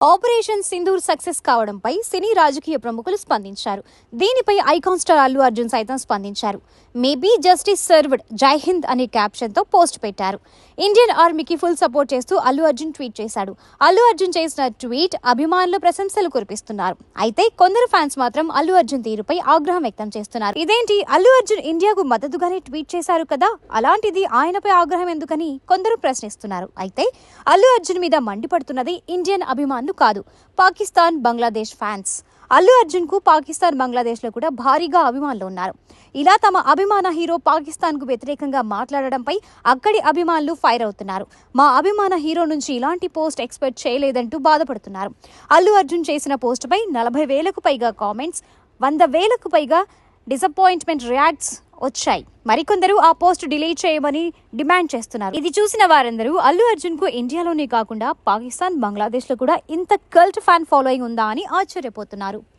Operation Sindoor success కావడంపై సినీ రాజకీయ ప్రముఖులు స్పందించారు. దీనిపై ఐకాన్ స్టార్ అల్లు అర్జున్ సైతం స్పందించారు. మేబీ జస్టిస్ సర్వ్డ్, జై హింద్ అనే క్యాప్షన్ తో పోస్ట్ పెట్టారు. ఇండియన్ ఆర్మీకి ఫుల్ సపోర్ట్ చేస్తూ అల్లు అర్జున్ ట్వీట్ చేశాడు. అల్లు అర్జున్ చేసిన ట్వీట్ అభిమానులు ప్రశంసలు కురిపిస్తున్నారు. అయితే కొందరు ఫ్యాన్స్ మాత్రం అల్లు అర్జున్ తీరుపై ఆగ్రహం వ్యక్తం చేస్తున్నారు. ఇదేంటి, అల్లు అర్జున్ ఇండియాకు మద్దతుగానే ట్వీట్ చేశారు కదా, అలాంటిది ఆయనపై ఆగ్రహం ఎందుకని కొందరు ప్రశ్నిస్తున్నారు. అయితే అల్లు అర్జున్ మీద మండిపడుతున్నది ఇండియన్ అభిమానులు కాదు, పాకిస్తాన్, బంగ్లాదేశ్ ఫ్యాన్స్. అల్లు అర్జున్ కు పాకిస్తాన్, బంగ్లాదేశ్ లో కూడా భారీగా అభిమానులు ఉన్నారు. ఇలా తమ అభిమాన హీరో పాకిస్తాన్ కు వ్యతిరేకంగా మాట్లాడడంపై అక్కడి అభిమానులు ఫైర్ అవుతున్నారు. మా అభిమాన హీరో నుంచి ఇలాంటి పోస్ట్ ఎక్స్పెక్ట్ చేయలేదంటూ బాధపడుతున్నారు. అల్లు అర్జున్ చేసిన పోస్ట్ పై 40,000కు పైగా కామెంట్స్, 100,000కు పైగా డిసప్పాయింట్మెంట్ రియాక్ట్స్ వచ్చాయి. మరికొందరు ఆ పోస్ట్ డిలీట్ చేయమని డిమాండ్ చేస్తున్నారు. ఇది చూసిన వారందరూ అల్లు అర్జున్ కు ఇండియాలోనే కాకుండా పాకిస్తాన్, బంగ్లాదేశ్ లో కూడా ఇంత కల్ట్ ఫ్యాన్ ఫాలోయింగ్ ఉందా అని ఆశ్చర్యపోతున్నారు.